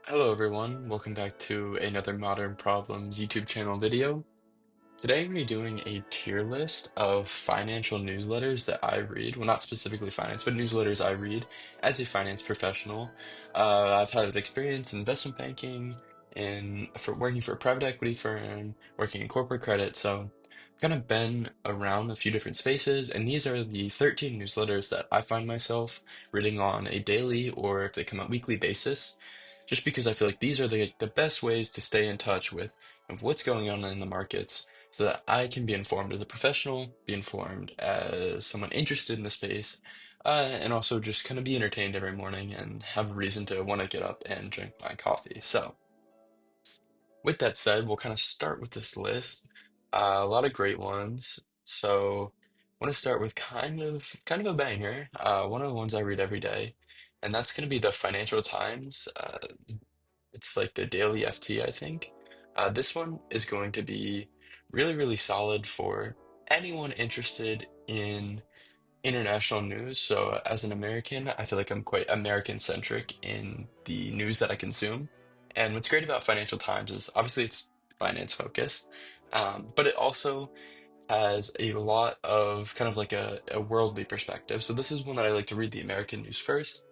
Hello everyone, welcome back to another Modern Problems YouTube channel video. Today we're doing a tier list of financial newsletters that I read. Well, not specifically finance, but newsletters I read as a finance professional. I've had experience in investment banking, for working for a private equity firm, working in corporate credit. So I've kind of been around a few different spaces, and these are the 13 newsletters that I find myself reading on a daily or if they come out weekly basis, just because I feel like these are the best ways to stay in touch with of what's going on in the markets so that I can be informed as a professional, be informed as someone interested in the space, and also just kind of be entertained every morning and have a reason to want to get up and drink my coffee. So, with that said, we'll kind of start with this list. A lot of great ones. So, I want to start with kind of a banger. One of the ones I read every day, and that's going to be the Financial Times. It's like the Daily FT, I think. This one is going to be really, really solid for anyone interested in international news. So, as an American, I feel like I'm quite American centric in the news that I consume. And what's great about Financial Times is obviously it's finance focused, but it also has a lot of kind of like a worldly perspective. So, this is one that I like to read the American news first.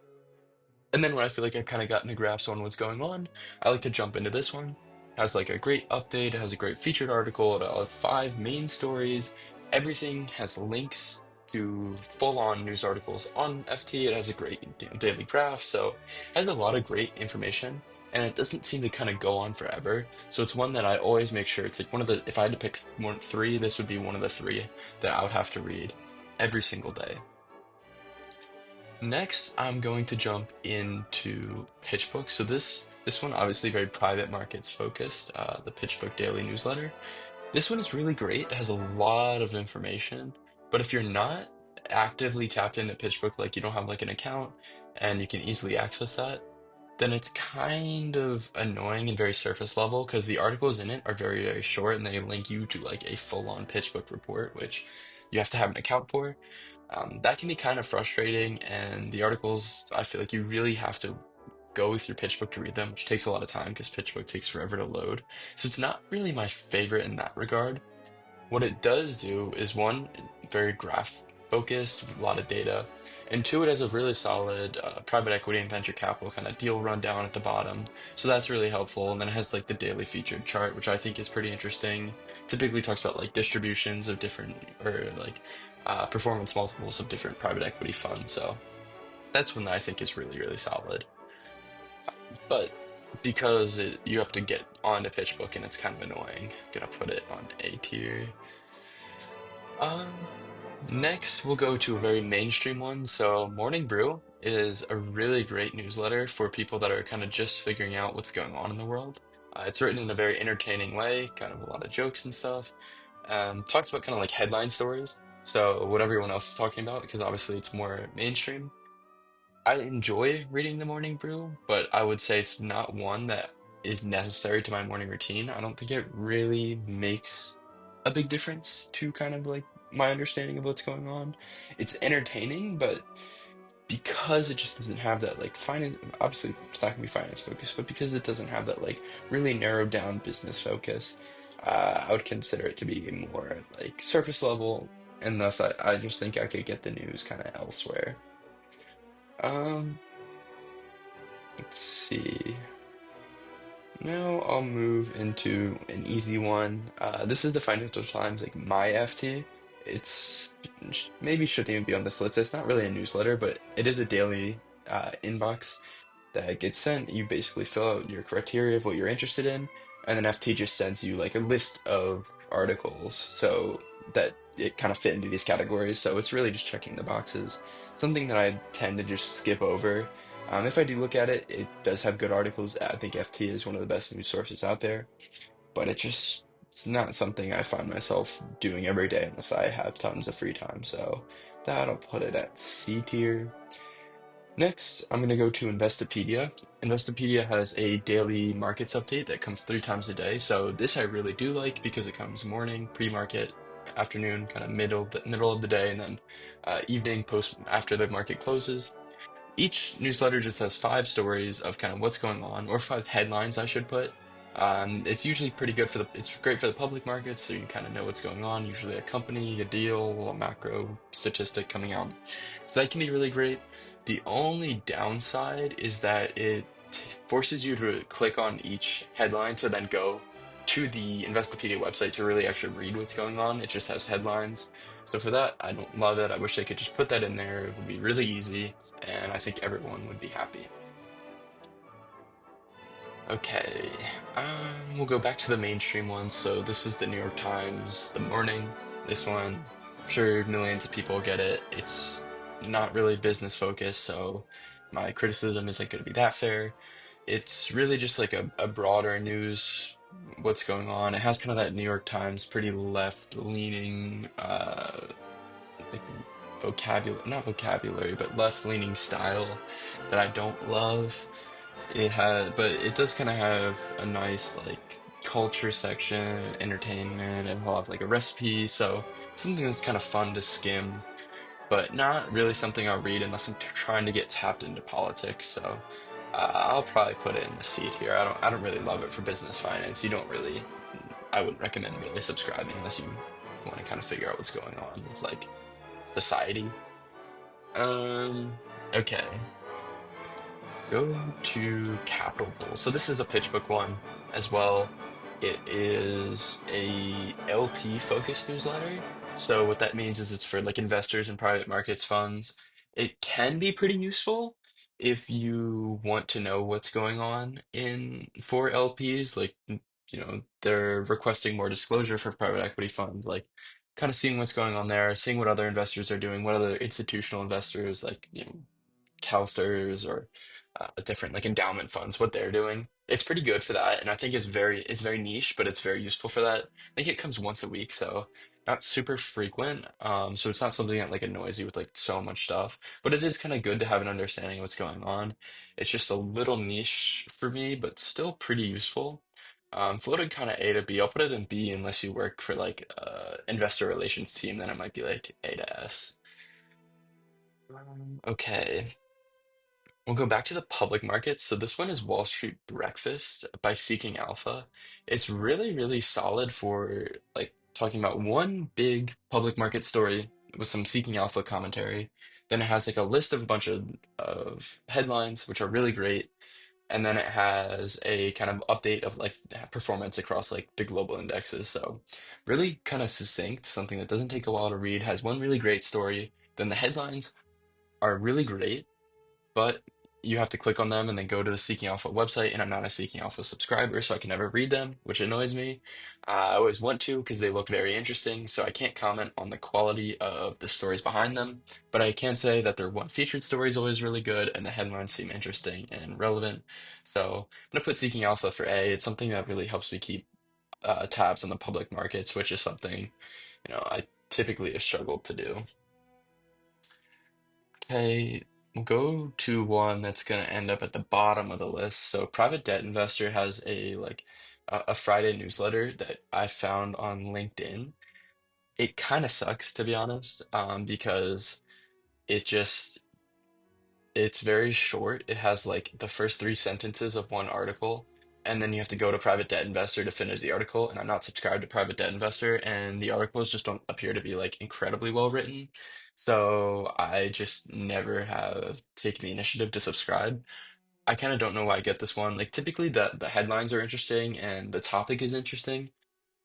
And then when I feel like I've kind of gotten a grasp on what's going on, I like to jump into this one. Has like a great update, it has a great featured article, it has five main stories. Everything has links to full-on news articles on FT. It has a great daily graph, so it has a lot of great information, and it doesn't seem to kind of go on forever. So it's one that I always make sure it's like one of the, if I had to pick three, this would be one of the three that I would have to read every single day. Next, I'm going to jump into PitchBook. So this one obviously very private markets focused, the PitchBook daily newsletter. This one is really great. It has a lot of information, but if you're not actively tapped into PitchBook, like you don't have like an account and you can easily access that, then it's kind of annoying and very surface level because the articles in it are very, very short and they link you to like a full-on PitchBook report, which you have to have an account for. That can be kind of frustrating, and the articles, I feel like you really have to go through PitchBook to read them, which takes a lot of time because PitchBook takes forever to load. So it's not really my favorite in that regard. What it does do is one, very graph focused, a lot of data, and two, it has a really solid private equity and venture capital kind of deal rundown at the bottom. So that's really helpful. And then it has like the daily featured chart, which I think is pretty interesting. Typically talks about like distributions of different or like performance multiples of different private equity funds. So that's one that I think is really, really solid. But because you have to get onto PitchBook and it's kind of annoying, I'm gonna put it on A tier. Um, Next, we'll go to a very mainstream one. So, Morning Brew is a really great newsletter for people that are kind of just figuring out what's going on in the world. It's written in a very entertaining way, kind of a lot of jokes and stuff. Talks about kind of like headline stories. So, what everyone else is talking about, because obviously it's more mainstream. I enjoy reading the Morning Brew, but I would say it's not one that is necessary to my morning routine. I don't think it really makes a big difference to kind of like my understanding of what's going on. It's entertaining, but because it just doesn't have that like finance, obviously it's not gonna be finance focused, but because it doesn't have that like really narrowed down business focus, I would consider it to be more like surface level, and thus I just think I could get the news kind of elsewhere. Um, let's see. Now I'll move into an easy one. This is the Financial Times, like my FT. It's maybe shouldn't even be on this list. It's not really a newsletter, but it is a daily inbox that gets sent. You basically fill out your criteria of what you're interested in, and then FT just sends you like a list of articles so that it kind of fit into these categories. So it's really just checking the boxes. Something that I tend to just skip over. If I do look at it, it does have good articles. I think FT is one of the best news sources out there, but it's not something I find myself doing every day unless I have tons of free time. So that'll put it at C tier. Next, I'm going to go to Investopedia. Investopedia has a daily markets update that comes three times a day. So this I really do like because it comes morning, pre-market, afternoon, kind of middle of the day, and then evening post after the market closes. Each newsletter just has five stories of kind of what's going on, or five headlines, I should put. It's usually pretty good for it's great for the public markets, so you kind of know what's going on, usually a company, a deal, a macro statistic coming out. So that can be really great. The only downside is that it forces you to click on each headline to then go to the Investopedia website to really actually read what's going on. It just has headlines. So for that, I don't love it. I wish they could just put that in there. It would be really easy, and I think everyone would be happy. Okay, we'll go back to the mainstream ones. So this is the New York Times, The Morning. This one, I'm sure millions of people get it. It's not really business focused, so my criticism isn't going to be that fair. It's really just like a broader news, what's going on. It has kind of that New York Times, pretty left-leaning, like vocabulary, not vocabulary, but left-leaning style that I don't love. It has, but it does kind of have a nice like culture section, entertainment, and we'll have like a recipe. So something that's kind of fun to skim, but not really something I'll read unless I'm trying to get tapped into politics. So I'll probably put it in the C tier. I don't really love it for business finance. You don't really, I wouldn't recommend really subscribing unless you want to kind of figure out what's going on with like society. Okay. Go to Capital Bull. So this is a PitchBook one as well. It is a LP focused newsletter. So what that means is it's for like investors and private markets funds. It can be pretty useful if you want to know what's going on in for LPs. Like, they're requesting more disclosure for private equity funds, like kind of seeing what's going on there, seeing what other investors are doing, what other institutional investors like, CalSTRS or different like endowment funds, what they're doing. It's pretty good for that, and I think it's very niche, but it's very useful for that. I think it comes once a week, so not super frequent. So it's not something that like annoys you with like so much stuff, but it is kind of good to have an understanding of what's going on. It's just a little niche for me, but still pretty useful. Floated kind of A to B. I'll put it in B unless you work for like investor relations team, then it might be like A to S. Okay. We'll go back to the public markets. So this one is Wall Street Breakfast by Seeking Alpha. It's really, really solid for like talking about one big public market story with some Seeking Alpha commentary. Then it has like a list of a bunch of headlines, which are really great. And then it has a kind of update of like performance across like the global indexes. So really kind of succinct, something that doesn't take a while to read, has one really great story. Then the headlines are really great, but you have to click on them and then go to the Seeking Alpha website. And I'm not a Seeking Alpha subscriber, so I can never read them, which annoys me. I always want to because they look very interesting, so I can't comment on the quality of the stories behind them. But I can say that their one featured story is always really good, and the headlines seem interesting and relevant. So I'm gonna put Seeking Alpha for A. It's something that really helps me keep tabs on the public markets, which is something, I typically have struggled to do. Okay, we'll go to one that's going to end up at the bottom of the list. So, Private Debt Investor has a Friday newsletter that I found on LinkedIn. It kind of sucks, to be honest, because it just it's very short. It has like the first three sentences of one article, and then you have to go to Private Debt Investor to finish the article. And I'm not subscribed to Private Debt Investor, and the articles just don't appear to be like incredibly well written. So I just never have taken the initiative to subscribe. I kind of don't know why I get this one. Like typically the headlines are interesting and the topic is interesting,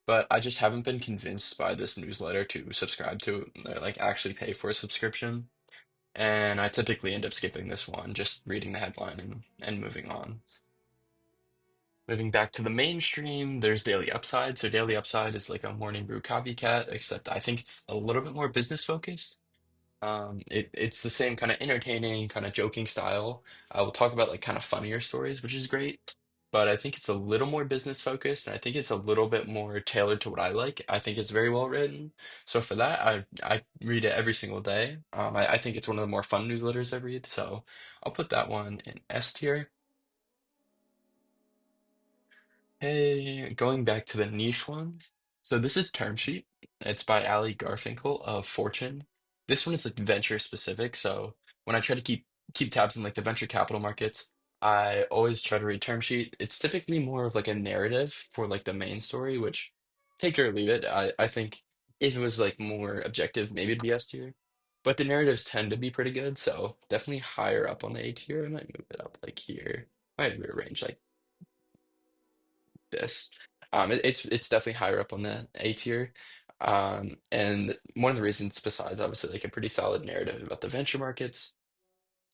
but I just haven't been convinced by this newsletter to subscribe to it, or like actually pay for a subscription. And I typically end up skipping this one, just reading the headline and moving on. Moving back to the mainstream, there's Daily Upside. So Daily Upside is like a morning brew copycat, except I think it's a little bit more business focused. It's the same kind of entertaining, kind of joking style. We'll talk about like kind of funnier stories, which is great. But I think it's a little more business focused, and I think it's a little bit more tailored to what I like. I think it's very well written. So for that, I read it every single day. I think it's one of the more fun newsletters I read. So I'll put that one in S tier. Hey, going back to the niche ones. So this is Term Sheet. It's by Ali Garfinkel of Fortune. This one is like venture specific. So when I try to keep keep tabs on like the venture capital markets. I always try to read term sheet. It's typically more of like a narrative for like the main story, which take it or leave it. I think if it was like more objective, maybe it'd be S tier. But the narratives tend to be pretty good, so definitely higher up on the A tier. I might move it up like here. Might rearrange like this. It's definitely higher up on the A tier. And one of the reasons, besides obviously like a pretty solid narrative about the venture markets,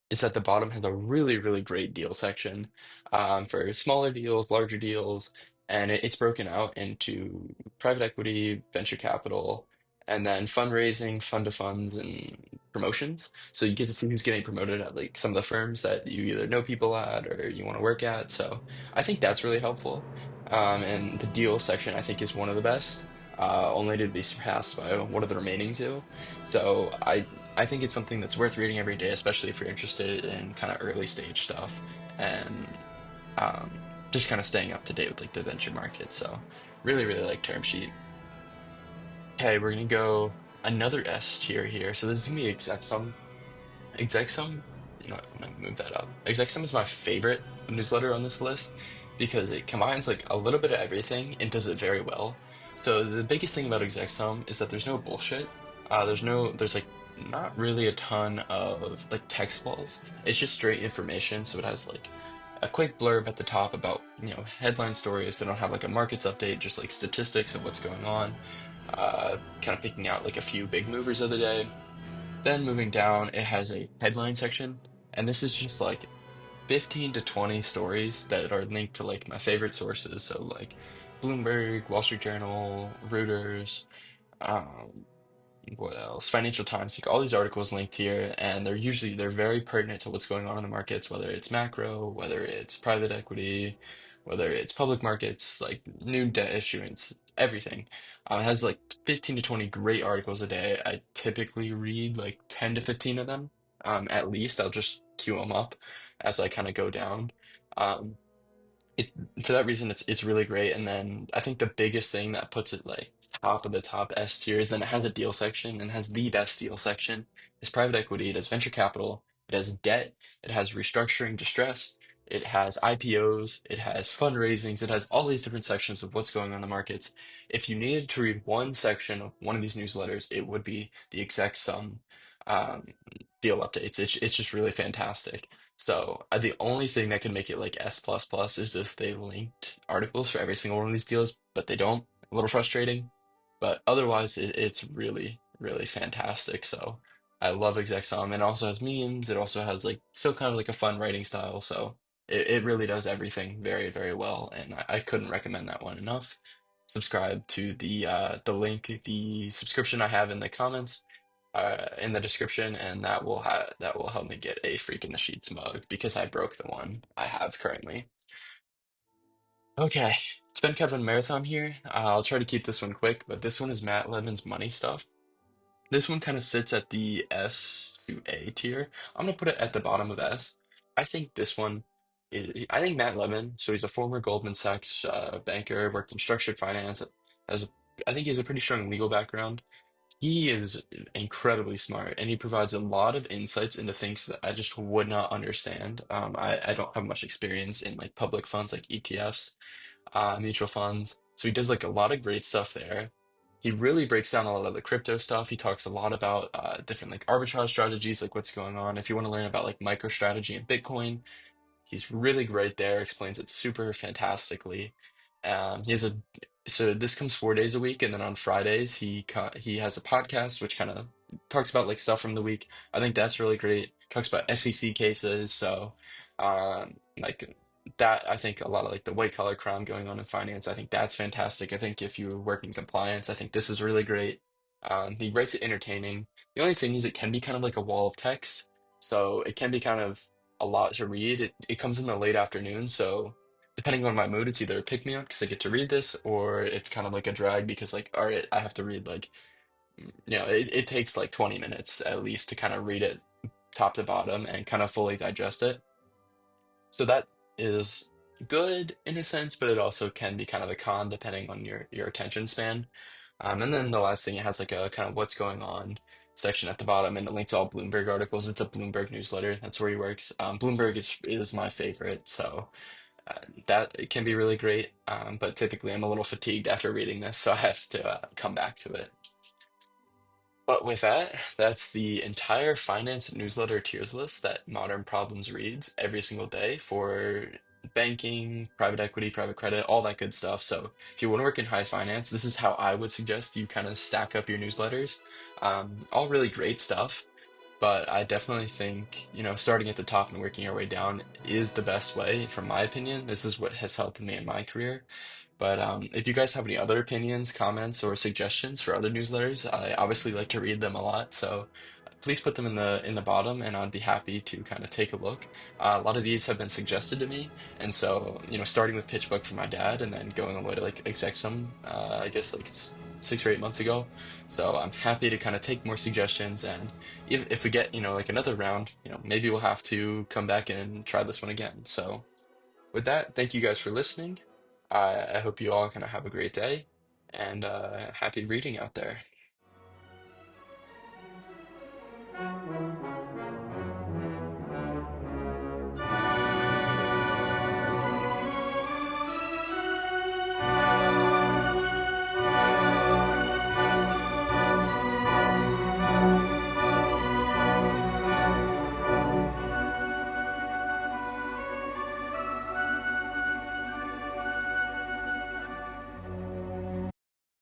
is that the bottom has a really, really great deal section for smaller deals, larger deals, and it's broken out into private equity, venture capital, and then fundraising, fund to funds, and promotions. So you get to see who's getting promoted at like some of the firms that you either know people at or you want to work at. So I think that's really helpful. And the deal section I think is one of the best, only to be surpassed by one of the remaining two. So I think it's something that's worth reading every day, especially if you're interested in kind of early stage stuff and just kind of staying up to date with like the venture market. So really, really like term sheet. Okay, we're gonna go another S tier here. So this is gonna be exec sum. Exec sum, I'm gonna move that up. Exec sum is my favorite newsletter on this list because it combines like a little bit of everything and does it very well. So the biggest thing about exec sum is that there's no bullshit. There's like not really a ton of like text balls. It's just straight information. So it has like a quick blurb at the top about, headline stories. They don't have like a markets update, just like statistics of what's going on. Kind of picking out like a few big movers of the day. Then moving down, it has a headline section, and this is just like 15 to 20 stories that are linked to like my favorite sources. So like Bloomberg, Wall Street Journal, Reuters, um, what else? Financial Times, like all these articles linked here, and they're very pertinent to what's going on in the markets, whether it's macro, whether it's private equity, whether it's public markets, like new debt issuance, everything. It has like 15 to 20 great articles a day. I typically read like 10 to 15 of them. At least I'll just queue them up as I kind of go down. Um, it For that reason it's really great. And then I think the biggest thing that puts it like top of the top S tier is then it has a deal section and has the best deal section. It's private equity, it has venture capital, it has debt, it has restructuring distress, it has IPOs, it has fundraisings, it has all these different sections of what's going on in the markets. If you needed to read one section of one of these newsletters, it would be the exec sum um, deal updates. It's just really fantastic. So the only thing that can make it like S plus plus is if they linked articles for every single one of these deals, but they don't. A little frustrating, but otherwise it's really, really fantastic. So I love exec and it also has memes. It also has like still kind of like a fun writing style. So it really does everything very, very well, and I couldn't recommend that one enough. Subscribe to the link, the subscription I have in the comments in the description, and that will help me get a Freak in the Sheets mug because I broke the one I have currently. Okay, it's been kind of a marathon here. I'll try to keep this one quick, but this one is Matt Levin's money stuff. This one kind of sits at the S to A tier. I'm gonna put it at the bottom of S. I think this one I think Matt Levin, so he's a former Goldman Sachs banker, worked in structured finance, has I think he has a pretty strong legal background. He is incredibly smart, and he provides a lot of insights into things that I just would not understand. I don't have much experience in like public funds like ETFs, mutual funds. So he does like a lot of great stuff there. He really breaks down a lot of the crypto stuff. He talks a lot about different like arbitrage strategies, like what's going on. If you want to learn about like MicroStrategy and Bitcoin, he's really great there, explains it super fantastically. He has a so this comes 4 days a week, and then on Fridays he has a podcast which kind of talks about like stuff from the week. I think that's really great. Talks about SEC cases, so like that. I think a lot of like the white collar crime going on in finance. I think that's fantastic. I think if you work in compliance, I think this is really great. He writes it entertaining. The only thing is it can be kind of like a wall of text, so it can be kind of a lot to read. It comes in the late afternoon, so depending on my mood, it's either a pick me up because I get to read this, or it's kind of like a drag because like, all right, I have to read like, it takes like 20 minutes at least to kind of read it top to bottom and kind of fully digest it. So that is good in a sense, but it also can be kind of a con depending on your attention span. And then the last thing, it has like a kind of what's going on. section at the bottom, and it links all Bloomberg articles. It's a Bloomberg newsletter. That's where he works. Bloomberg is my favorite, so that it can be really great. But typically, I'm a little fatigued after reading this, so I have to come back to it. But with that, that's the entire finance newsletter tiers list that Modern Problems reads every single day for banking, private equity, private credit, all that good stuff. So if you want to work in high finance, this is how I would suggest you kind of stack up your newsletters. All really great stuff. But I definitely think, starting at the top and working your way down is the best way, from my opinion. This is what has helped me in my career. But if you guys have any other opinions, comments, or suggestions for other newsletters, I obviously like to read them a lot. So please put them in the bottom, and I'd be happy to kind of take a look. A lot of these have been suggested to me, and so starting with PitchBook for my dad, and then going all the way to like Exexum, I guess like 6 or 8 months ago. So I'm happy to kind of take more suggestions, and if we get like another round, maybe we'll have to come back and try this one again. So with that, thank you guys for listening. I hope you all kind of have a great day, and happy reading out there.